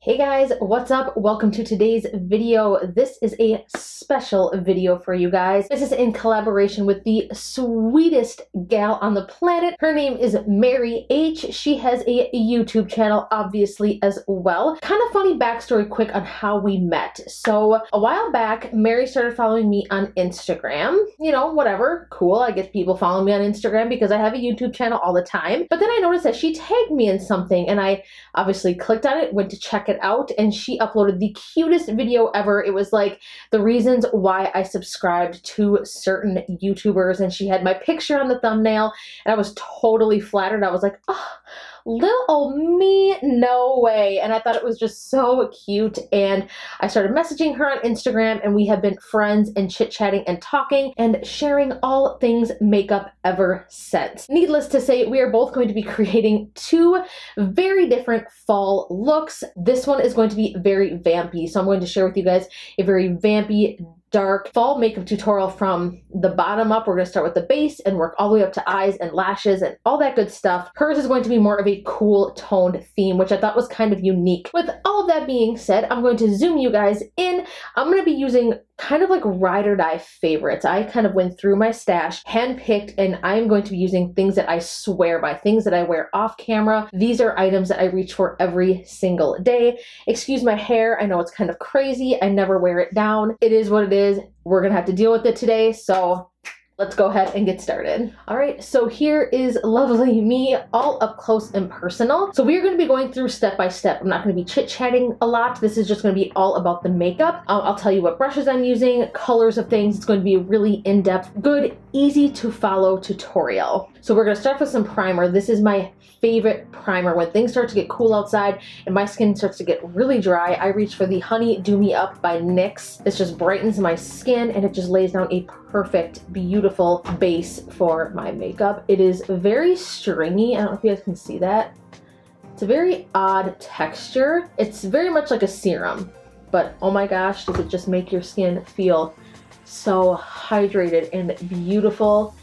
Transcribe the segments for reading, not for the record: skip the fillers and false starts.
Hey guys, what's up? Welcome to today's video. This is a special video for you guys. This is in collaboration with the sweetest gal on the planet. Her name is Mary H. She has a YouTube channel, obviously, as well. Kind of funny backstory quick on how we met. So a while back, Mary started following me on Instagram. You know, whatever, cool. I get people following me on Instagram because I have a YouTube channel all the time. But then I noticed that she tagged me in something and I obviously clicked on it, went to check it out, and she uploaded the cutest video ever. It was like the reasons why I subscribed to certain YouTubers, and she had my picture on the thumbnail, and I was totally flattered. I was like, oh, little old me, no way. And I thought it was just so cute, and I started messaging her on Instagram, and we have been friends and chit-chatting and talking and sharing all things makeup ever since. Needless to say, we are both going to be creating two very different fall looks. This one is going to be very vampy, so I'm going to share with you guys a very vampy, dark fall makeup tutorial from the bottom up. We're going to start with the base and work all the way up to eyes and lashes and all that good stuff. Hers is going to be more of a cool toned theme, which I thought was kind of unique. With all of that being said, I'm going to zoom you guys in. I'm going to be using kind of like ride or die favorites. I kind of went through my stash, handpicked, and I'm going to be using things that I swear by, things that I wear off camera. These are items that I reach for every single day. Excuse my hair. I know it's kind of crazy. I never wear it down. It is what it is. We're gonna have to deal with it today, so let's go ahead and get started. All right, so here is lovely me, all up close and personal. So we are going to be going through step by step. I'm not going to be chit-chatting a lot. This is just going to be all about the makeup. I'll tell you what brushes I'm using, colors of things. It's going to be a really in-depth, good, easy to follow tutorial. So we're going to start with some primer. This is my favorite primer. When things start to get cool outside and my skin starts to get really dry, I reach for the Honey Do Me Up by NYX. This just brightens my skin and it just lays down a perfect, beautiful base for my makeup. It is very stringy. I don't know if you guys can see that. It's a very odd texture. It's very much like a serum, but oh my gosh, does it just make your skin feel so hydrated and beautiful.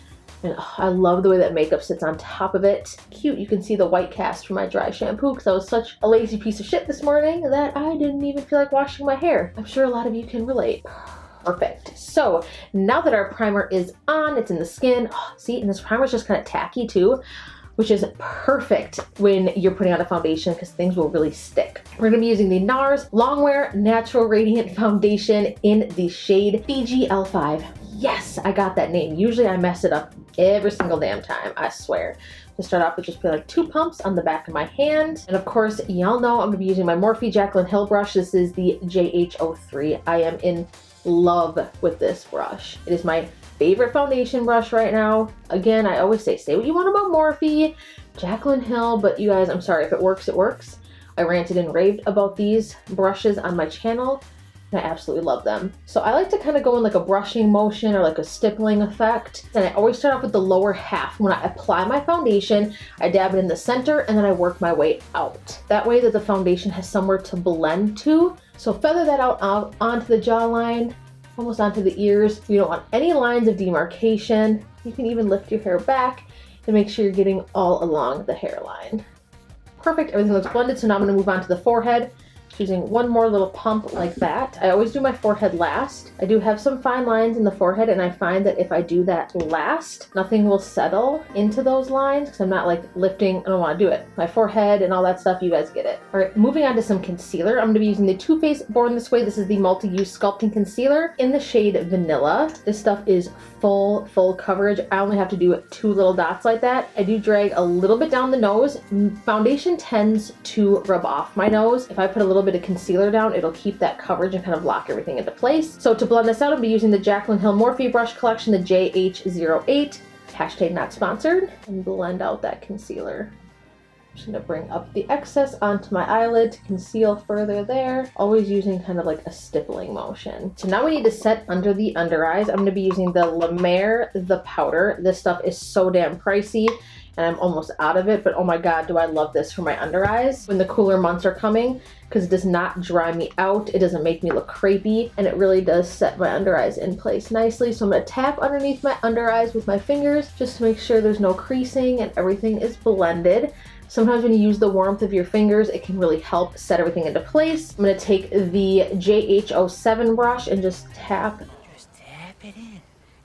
And oh, I love the way that makeup sits on top of it. Cute, you can see the white cast from my dry shampoo because I was such a lazy piece of shit this morning that I didn't even feel like washing my hair. I'm sure a lot of you can relate. Perfect. So now that our primer is on, it's in the skin. Oh, see, and this primer is just kind of tacky too, which is perfect when you're putting on a foundation because things will really stick. We're gonna be using the NARS Longwear Natural Radiant Foundation in the shade Fiji L5. Yes, I got that name. Usually I mess it up every single damn time, I swear. To start off with, just put like 2 pumps on the back of my hand. And of course, y'all know I'm gonna be using my Morphe Jaclyn Hill brush. This is the JH03. I am in love with this brush. It is my favorite foundation brush right now. Again, I always say what you want about Morphe, Jaclyn Hill, but you guys, I'm sorry, if it works, it works. I ranted and raved about these brushes on my channel, and I absolutely love them. So I like to kind of go in like a brushing motion or like a stippling effect. And I always start off with the lower half. When I apply my foundation, I dab it in the center and then I work my way out. That way that the foundation has somewhere to blend to. So feather that out onto the jawline, almost onto the ears. You don't want any lines of demarcation. You can even lift your hair back to make sure you're getting all along the hairline. Perfect, everything looks blended. So now I'm gonna move on to the forehead. Using one more little pump like that. I always do my forehead last. I do have some fine lines in the forehead, and I find that if I do that last, nothing will settle into those lines because I'm not like lifting. I don't want to do it. My forehead and all that stuff, you guys get it. All right, moving on to some concealer. I'm going to be using the Too Faced Born This Way. This is the multi-use sculpting concealer in the shade Vanilla. This stuff is full coverage. I only have to do 2 little dots like that. I do drag a little bit down the nose. Foundation tends to rub off my nose. If I put a little bit of concealer down, it'll keep that coverage and kind of lock everything into place. So to blend this out, I'll be using the Jaclyn Hill Morphe brush collection, the JH08, hashtag not sponsored, and blend out that concealer. I'm just gonna bring up the excess onto my eyelid to conceal further there, always using kind of like a stippling motion. So now we need to set under the under eyes. I'm gonna be using the Mer The Powder. This stuff is so damn pricey, and I'm almost out of it, but oh my god, do I love this for my under eyes when the cooler months are coming, because it does not dry me out, it doesn't make me look crepey, and it really does set my under eyes in place nicely. So I'm going to tap underneath my under eyes with my fingers just to make sure there's no creasing and everything is blended. Sometimes when you use the warmth of your fingers, it can really help set everything into place. I'm gonna take the JH07 brush and just tap. Just tap it in.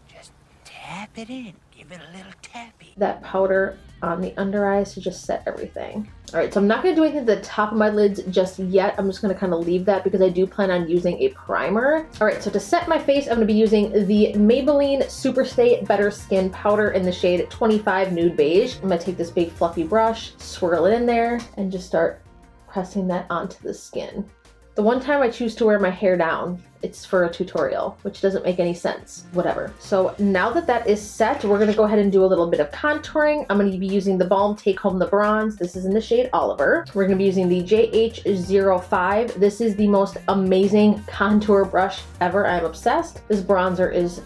Just tap it in. Give it a little tappy. That powder on the under eyes to just set everything. All right, so I'm not gonna do anything to the top of my lids just yet. I'm just gonna kind of leave that because I do plan on using a primer. All right, so to set my face, I'm gonna be using the Maybelline Superstay Better Skin Powder in the shade 25 Nude Beige. I'm gonna take this big fluffy brush, swirl it in there, and just start pressing that onto the skin. The one time I choose to wear my hair down, it's for a tutorial, which doesn't make any sense, whatever. So now that that is set, we're gonna go ahead and do a little bit of contouring. I'm gonna be using the TheBalm Take Home the Bronze. This is in the shade Oliver. We're gonna be using the JH05. This is the most amazing contour brush ever. I'm obsessed. This bronzer is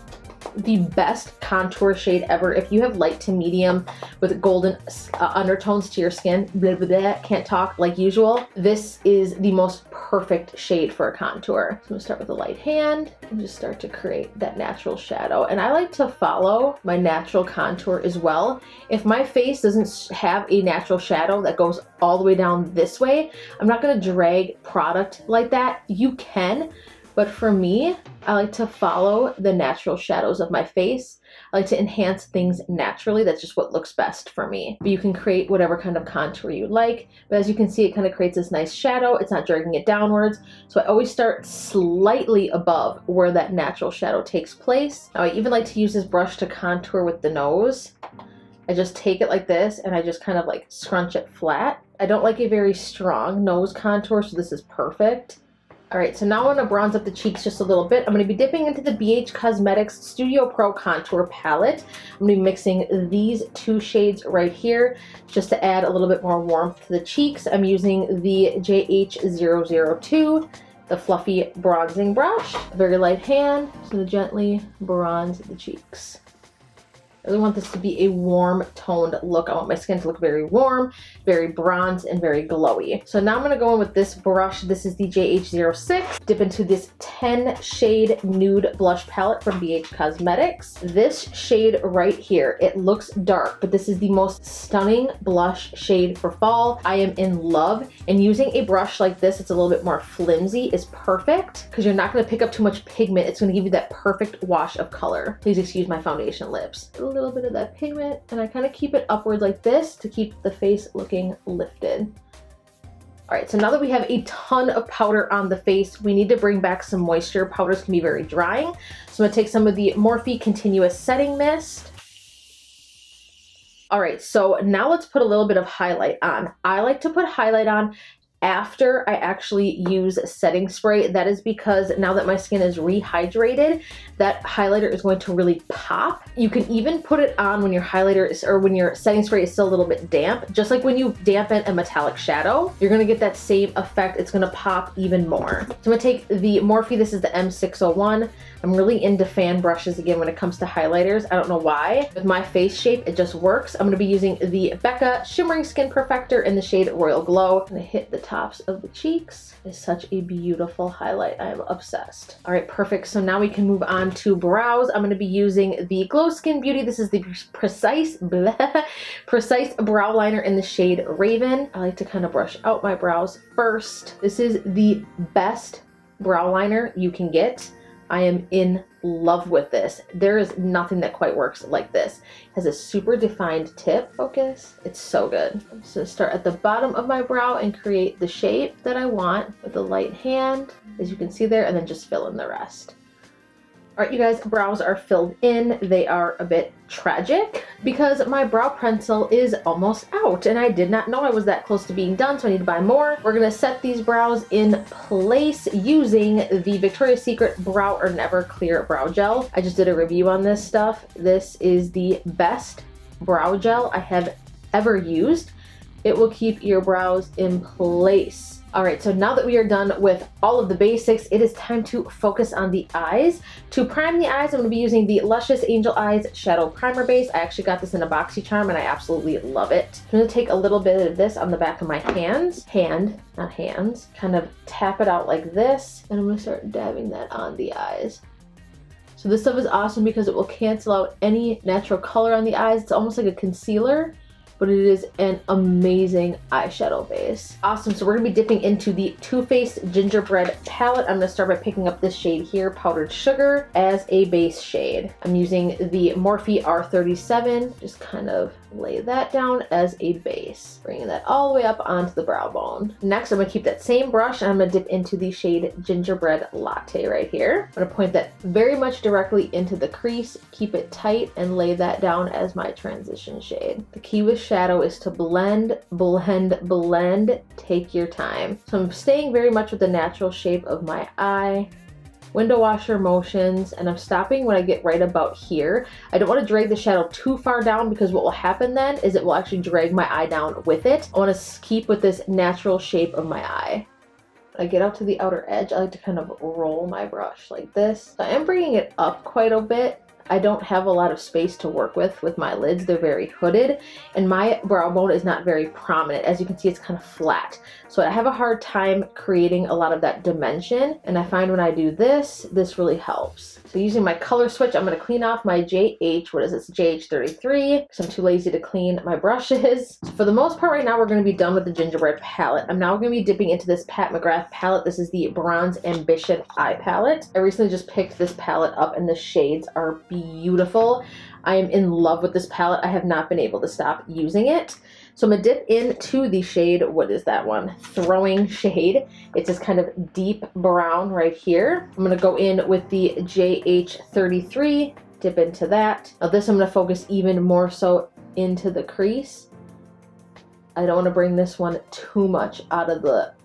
the best contour shade ever. If you have light to medium with golden undertones to your skin, blah, blah, blah, can't talk like usual, this is the most perfect shade for a contour. So I'm gonna start with a light hand and just start to create that natural shadow. And I like to follow my natural contour as well. If my face doesn't have a natural shadow that goes all the way down this way, I'm not gonna drag product like that. You can, but for me, I like to follow the natural shadows of my face. I like to enhance things naturally. That's just what looks best for me. But you can create whatever kind of contour you like. But as you can see, it kind of creates this nice shadow. It's not dragging it downwards. So I always start slightly above where that natural shadow takes place. Now I even like to use this brush to contour with the nose. I just take it like this and I just kind of like scrunch it flat. I don't like a very strong nose contour, so this is perfect. All right, so now I want to bronze up the cheeks just a little bit. I'm going to be dipping into the BH Cosmetics Studio Pro Contour Palette. I'm going to be mixing these two shades right here just to add a little bit more warmth to the cheeks. I'm using the JH002, the fluffy bronzing brush, a very light hand, so to gently bronze the cheeks. I really want this to be a warm toned look. I want my skin to look very warm, very bronze, and very glowy. So now I'm gonna go in with this brush. This is the JH06. Dip into this 10 shade nude blush palette from BH Cosmetics. This shade right here, it looks dark, but this is the most stunning blush shade for fall. I am in love, and using a brush like this, it's a little bit more flimsy, is perfect because you're not gonna pick up too much pigment. It's gonna give you that perfect wash of color. Please excuse my foundation lips. A little bit of that pigment, and I kind of keep it upward like this to keep the face looking lifted. All right, so now that we have a ton of powder on the face, we need to bring back some moisture. Powders can be very drying. So I'm gonna take some of the Morphe Continuous Setting Mist. All right, so now let's put a little bit of highlight on. I like to put highlight on after I actually use setting spray. That is because now that my skin is rehydrated, that highlighter is going to really pop. You can even put it on when your highlighter is, or when your setting spray is still a little bit damp. Just like when you dampen a metallic shadow, you're gonna get that same effect. It's gonna pop even more. So I'm gonna take the Morphe, this is the M601. I'm really into fan brushes again when it comes to highlighters. I don't know why. With my face shape, it just works. I'm gonna be using the BECCA Shimmering Skin Perfector in the shade Royal Glow. I'm gonna hit the tops of the cheeks. It's such a beautiful highlight. I am obsessed. All right, perfect. So now we can move on to brows. I'm gonna be using the GloSkin Beauty. This is the Precise Brow Liner in the shade Raven. I like to kind of brush out my brows first. This is the best brow liner you can get. I am in love with this. There is nothing that quite works like this. It has a super defined tip. Focus. It's so good. I'm just gonna start at the bottom of my brow and create the shape that I want with a light hand, as you can see there, and then just fill in the rest. All right, you guys, brows are filled in. They are a bit tragic because my brow pencil is almost out and I did not know I was that close to being done, so I need to buy more. We're gonna set these brows in place using the Victoria's Secret Brow or Never Clear Brow Gel. I just did a review on this stuff. This is the best brow gel I have ever used. It will keep your brows in place. All right, so now that we are done with all of the basics, it is time to focus on the eyes. To prime the eyes, I'm gonna be using the Luscious Angel Eyes Shadow Primer Base. I actually got this in a BoxyCharm and I absolutely love it. I'm gonna take a little bit of this on the back of my hands, not hands, kind of tap it out like this, and I'm gonna start dabbing that on the eyes. So this stuff is awesome because it will cancel out any natural color on the eyes. It's almost like a concealer, but it is an amazing eyeshadow base. Awesome, so we're gonna be dipping into the Too Faced Gingerbread palette. I'm gonna start by picking up this shade here, Powdered Sugar, as a base shade. I'm using the Morphe R37, just kind of lay that down as a base, bringing that all the way up onto the brow bone. Next, I'm gonna keep that same brush and I'm gonna dip into the shade Gingerbread Latte right here. I'm gonna point that very much directly into the crease, keep it tight, and lay that down as my transition shade. The key with shadow is to blend, blend, blend, take your time. So I'm staying very much with the natural shape of my eye, window washer motions, and I'm stopping when I get right about here. I don't want to drag the shadow too far down because what will happen then is it will actually drag my eye down with it. I want to keep with this natural shape of my eye. When I get out to the outer edge, I like to kind of roll my brush like this. I am bringing it up quite a bit. I don't have a lot of space to work with my lids. They're very hooded, and my brow bone is not very prominent. As you can see, it's kind of flat. So I have a hard time creating a lot of that dimension, and I find when I do this, this really helps. So using my color switch, I'm going to clean off my JH33 because I'm too lazy to clean my brushes. So for the most part right now, we're going to be done with the gingerbread palette. I'm now going to be dipping into this Pat McGrath palette. This is the Bronze Ambition Eye Palette. I recently just picked this palette up and the shades are beautiful. I am in love with this palette. I have not been able to stop using it. So I'm gonna dip into the shade, what is that one? Throwing Shade. It's this kind of deep brown right here. I'm gonna go in with the JH33, dip into that. Now this I'm gonna focus even more so into the crease. I don't wanna bring this one too much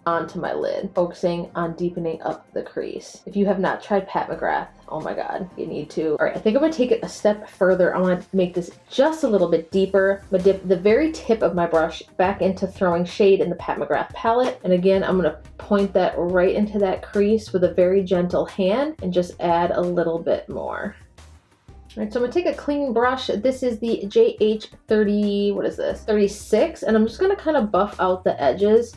onto my lid, focusing on deepening up the crease. If you have not tried Pat McGrath, oh my god, you need to. All right, I think I'm gonna take it a step further. I wanna make this just a little bit deeper. I'm gonna dip the very tip of my brush back into Throwing Shade in the Pat McGrath palette. And again, I'm gonna point that right into that crease with a very gentle hand and just add a little bit more. All right, so I'm gonna take a clean brush. This is the JH30, what is this? 36, and I'm just gonna kind of buff out the edges.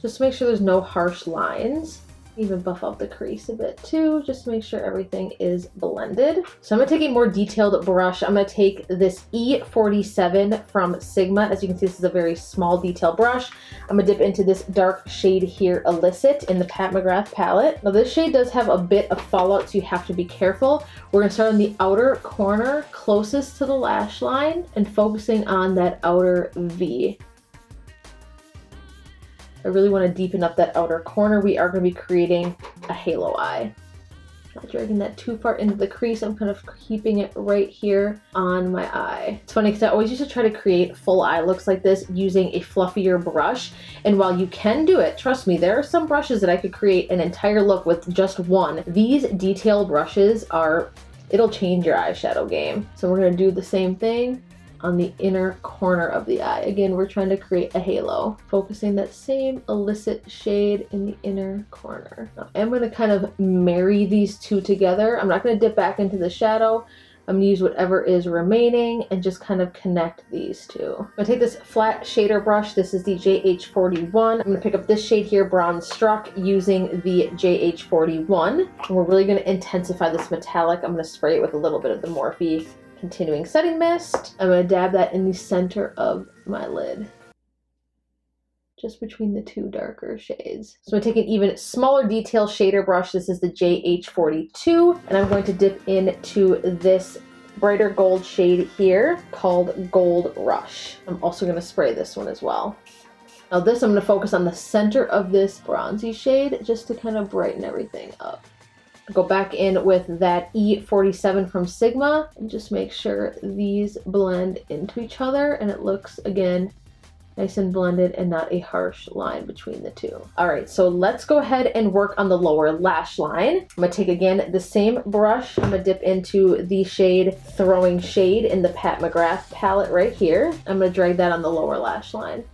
Just make sure there's no harsh lines. Even buff out the crease a bit too, just to make sure everything is blended. So I'm gonna take a more detailed brush. I'm gonna take this E47 from Sigma. As you can see, this is a very small detail brush. I'm gonna dip into this dark shade here, Illicit, in the Pat McGrath palette. Now this shade does have a bit of fallout, so you have to be careful. We're gonna start on the outer corner, closest to the lash line, and focusing on that outer V. I really want to deepen up that outer corner. We are going to be creating a halo eye. Not dragging that too far into the crease. I'm kind of keeping it right here on my eye. It's funny because I always used to try to create full eye looks like this using a fluffier brush. And while you can do it, trust me, there are some brushes that I could create an entire look with just one. These detail brushes it'll change your eyeshadow game. So we're going to do the same thing on the inner corner of the eye. Again, we're trying to create a halo, focusing that same Illicit shade in the inner corner. Now, I'm going to kind of marry these two together. I'm not going to dip back into the shadow. I'm going to use whatever is remaining and just kind of connect these two. I'm going to take this flat shader brush. This is the JH41. I'm going to pick up this shade here, Bronze Struck, using the JH41. And we're really going to intensify this metallic. I'm going to spray it with a little bit of the Morphe Continuing Setting Mist. I'm going to dab that in the center of my lid, just between the two darker shades. So I'm going to take an even smaller detail shader brush. This is the JH42, and I'm going to dip into this brighter gold shade here called Gold Rush. I'm also going to spray this one as well. Now this, I'm going to focus on the center of this bronzy shade just to kind of brighten everything up. Go back in with that E47 from Sigma and just make sure these blend into each other and it looks, again, nice and blended and not a harsh line between the two. All right, so let's go ahead and work on the lower lash line. I'm gonna take, again, the same brush. I'm gonna dip into the shade Throwing Shade in the Pat McGrath palette right here. I'm gonna drag that on the lower lash line.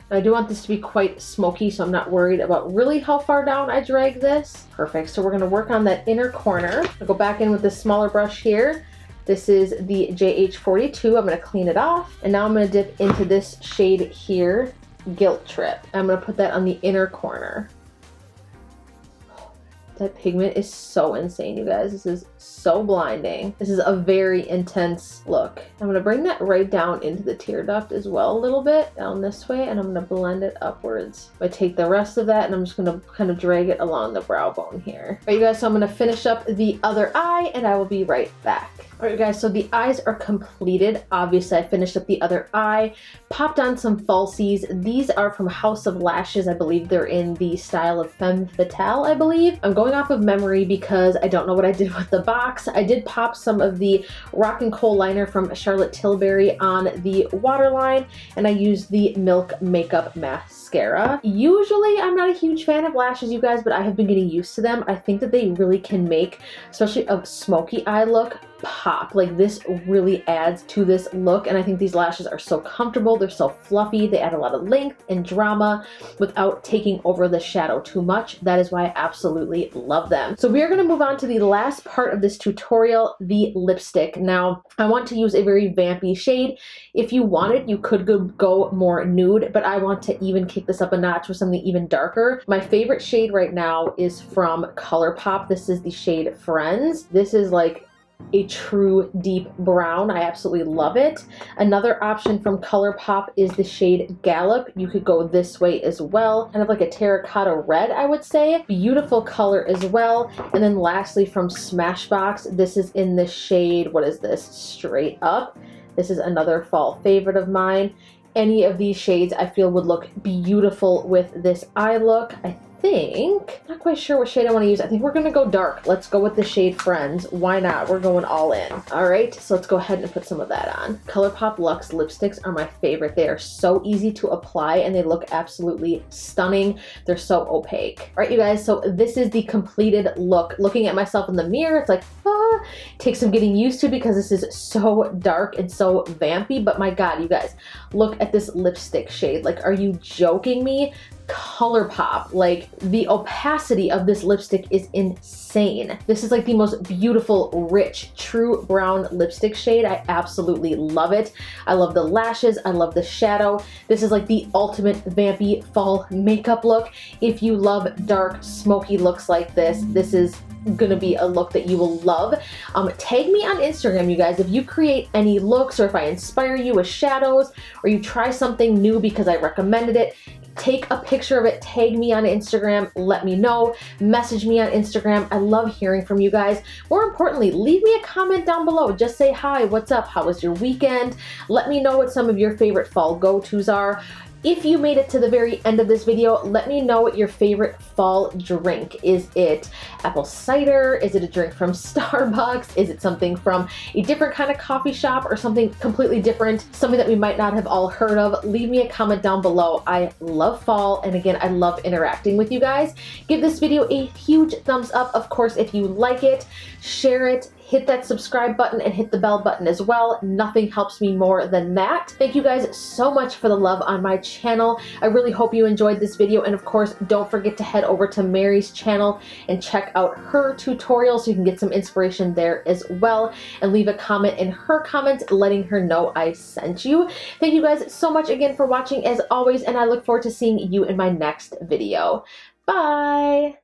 I do want this to be quite smoky, so I'm not worried about really how far down I drag this. Perfect, so we're gonna work on that inner corner. I'll go back in with this smaller brush here. This is the JH42, I'm gonna clean it off. And now I'm gonna dip into this shade here, Guilt Trip. I'm gonna put that on the inner corner. That pigment is so insane, you guys. This is so blinding. This is a very intense look. I'm gonna bring that right down into the tear duct as well a little bit, down this way, and I'm gonna blend it upwards. I take the rest of that and I'm just gonna kind of drag it along the brow bone here. All right, you guys, so I'm gonna finish up the other eye and I will be right back. All right, you guys, so the eyes are completed. Obviously, I finished up the other eye, popped on some falsies. These are from House of Lashes. I believe they're in the style of Femme Fatale, I believe. I'm going off of memory because I don't know what I did with the box. I did pop some of the Rock and Kohl liner from Charlotte Tilbury on the waterline, and I used the Milk Makeup Mascara. Usually, I'm not a huge fan of lashes, you guys, but I have been getting used to them. I think that they really can make, especially a smoky eye look, pop. Like, this really adds to this look, and I think these lashes are so comfortable. They're so fluffy. They add a lot of length and drama without taking over the shadow too much. That is why I absolutely love them. So we are going to move on to the last part of this tutorial, the lipstick. Now, I want to use a very vampy shade. If you wanted, you could go more nude, but I want to even kick this up a notch with something even darker. My favorite shade right now is from ColourPop. This is the shade Friends. This is like a true deep brown. I absolutely love it. Another option from ColourPop is the shade Gallop. You could go this way as well. Kind of like a terracotta red, I would say. Beautiful color as well. And then lastly from Smashbox, this is in the shade, what is this? Straight Up. This is another fall favorite of mine. Any of these shades I feel would look beautiful with this eye look. I think, not quite sure what shade I want to use. I think we're gonna go dark. Let's go with the shade Friends. Why not? We're going all in. All right, so let's go ahead and put some of that on. ColourPop Luxe lipsticks are my favorite. They are so easy to apply and they look absolutely stunning. They're so opaque. All right, you guys, so this is the completed look. Looking at myself in the mirror, it's like, takes some getting used to because this is so dark and so vampy, but my God, you guys, look at this lipstick shade. Like, are you joking me? ColourPop, like, the opacity of this lipstick is insane. This is like the most beautiful, rich, true brown lipstick shade. I absolutely love it. I love the lashes. I love the shadow. This is like the ultimate vampy fall makeup look. If you love dark, smoky looks like this, this is gonna be a look that you will love. Tag me on Instagram, you guys, if you create any looks or if I inspire you with shadows or you try something new because I recommended it. Take a picture of it, tag me on Instagram, let me know, message me on Instagram. I love hearing from you guys. More importantly, leave me a comment down below. Just say hi, what's up, how was your weekend? Let me know what some of your favorite fall go-tos are. If you made it to the very end of this video, let me know what your favorite fall drink. Is it apple cider? Is it a drink from Starbucks? Is it something from a different kind of coffee shop or something completely different? Something that we might not have all heard of? Leave me a comment down below. I love fall, and again, I love interacting with you guys. Give this video a huge thumbs up, of course, if you like it. Share it. Hit that subscribe button and hit the bell button as well. Nothing helps me more than that. Thank you guys so much for the love on my channel. I really hope you enjoyed this video, and of course, don't forget to head over to Mary's channel and check out her tutorial so you can get some inspiration there as well, and leave a comment in her comments letting her know I sent you. Thank you guys so much again for watching as always, and I look forward to seeing you in my next video. Bye!